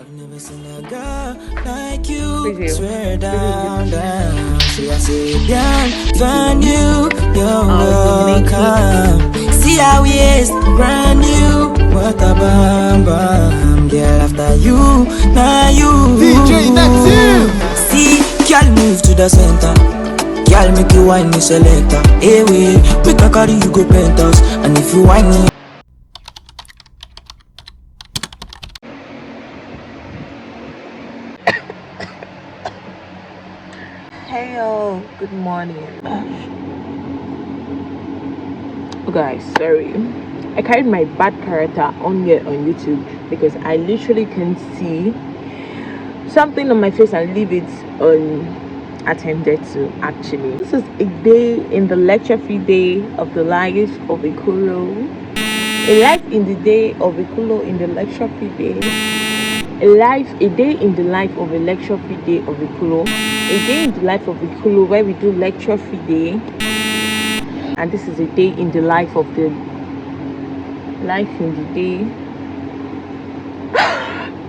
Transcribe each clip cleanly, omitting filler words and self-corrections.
I've never seen a girl like you. Swear down. See, I say down, find you, you're welcome. See how we is, brand new. What a bam bam, girl. After you, now you. DJ, that's you. See, girl, move to the center. Girl, make you whine me selector. Hey, we can carry you go penthouse. And if you whine me. Hey yo, good morning. Oh guys, sorry. I carried my bad character on here on YouTube because I literally can see something on my face and leave it unattended to. Actually, this is a day in the lecture-free day of the life of Ihculo. A life in the day of Ihculo in the lecture-free day. A day in the life of a lecture-free day of Ihculo. A day in the life of Ihculo where we do lecture-free day, and this is a day in the life of the life in the day.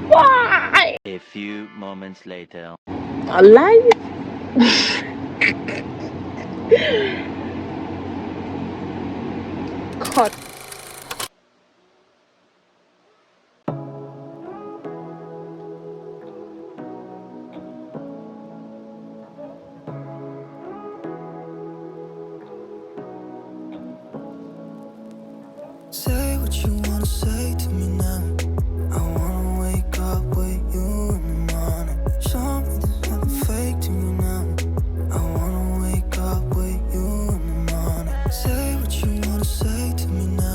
Why? A few moments later. A life. Cut. Say what you wanna say to me now. I wanna wake up with you in the morning. Show me there's nothing fake to me now. I wanna wake up with you in the morning. Say what you wanna say to me now.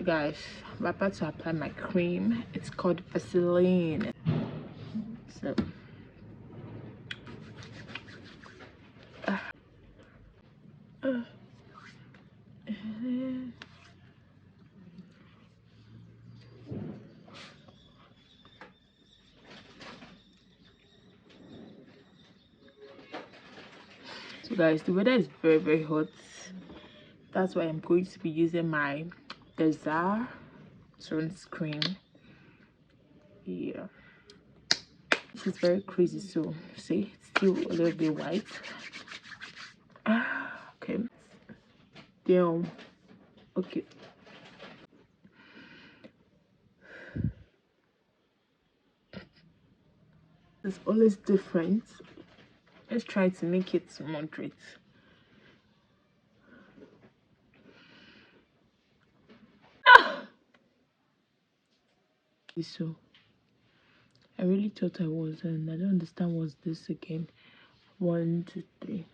guys, I'm about to apply my cream. It's called Vaseline. So so guys, the weather is very hot. That's why I'm going to be using my Desire sunscreen. Yeah, this is very crazy. So see, it's still a little bit white. Okay, damn. Okay, it's always different. Let's try to make it moderate. So I really thought I was, and I don't understand what's this again. 1, 2, 3.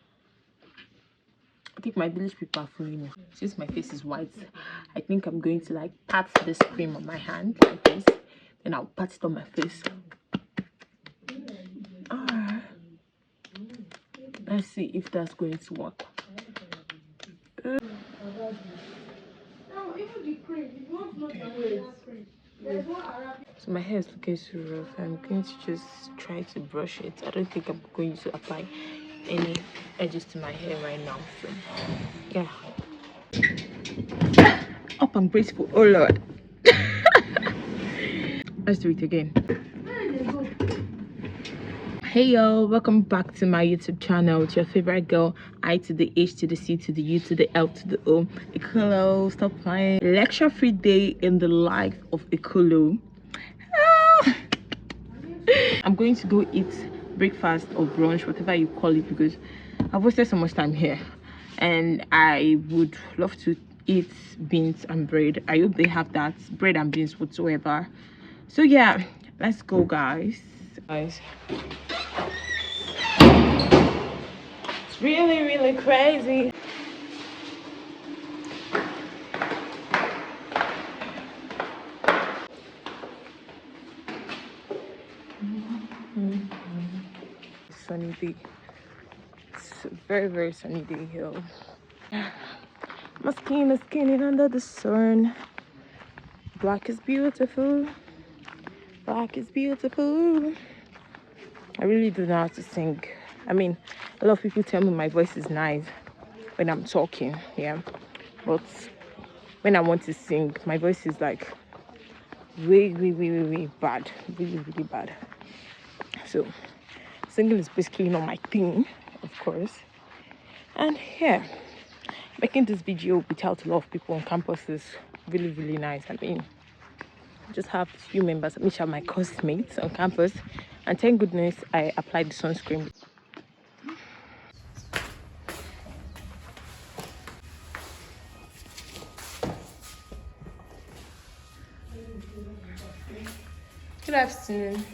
I think my village people are fooling me. Since my face is white, I think I'm going to like pat this cream on my hand like this, then I'll pat it on my face. Alright, let's see if that's going to work. So my hair is looking so rough. I'm going to just try to brush it. I don't think I'm going to apply any edges to my hair right now. So yeah. Up and graceful. Oh Lord. Let's do it again. Hey y'all, welcome back to my YouTube channel. It's your favorite girl, I to the H to the C to the U to the L to the O. Ihculo, stop playing. Lecture free day in the life of Ihculo. I'm going to go eat breakfast or brunch, whatever you call it, because I've wasted so much time here and I would love to eat beans and bread. I hope they have that, bread and beans whatsoever. So yeah, let's go guys. It's really crazy. Sunny day. It's a very sunny day here. My skin is skinning under the sun. Black is beautiful. Black is beautiful. I really don't know how to sing. I mean, a lot of people tell me my voice is nice when I'm talking, yeah. But when I want to sing, my voice is like way bad. Really bad. So singing is basically not my thing, of course. And yeah, making this video without a lot of people on campus is really nice. I mean, just have a few members, which are my course mates on campus, and thank goodness I applied the sunscreen. Good afternoon.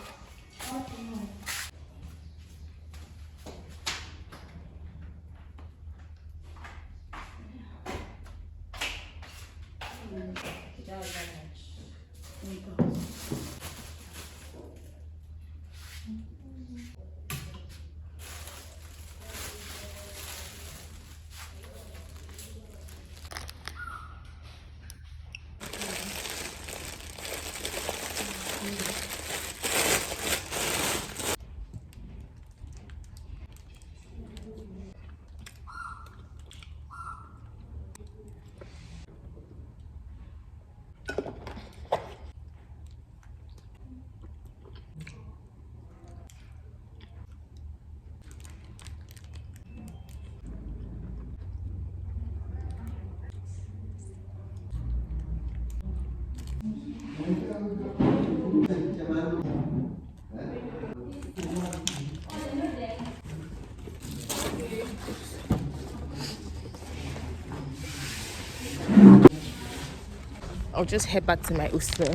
I'll just head back to my hostel,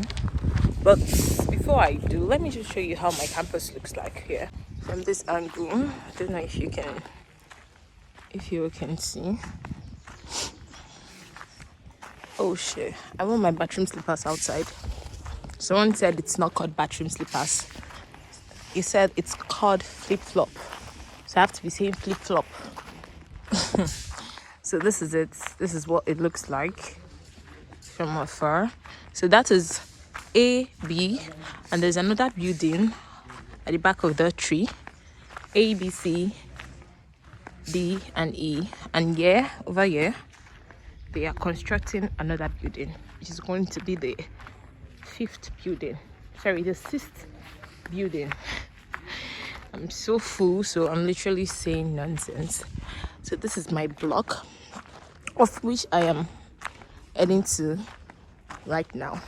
but before I do, let me just show you how my campus looks like here from this angle. I don't know if you can see. Oh shit, I want my bathroom slippers outside. Someone said it's not called bathroom slippers. He said it's called flip-flop. So I have to be saying flip-flop. So this is it. This is what it looks like from afar. So that is A, B, and there's another building at the back of the tree. A, B, C, D, and E. And here, over here, they are constructing another building, which is going to be the 5th building. Sorry, the 6th building. I'm so full, so I'm literally saying nonsense. So this is my block, of which I am heading to right now.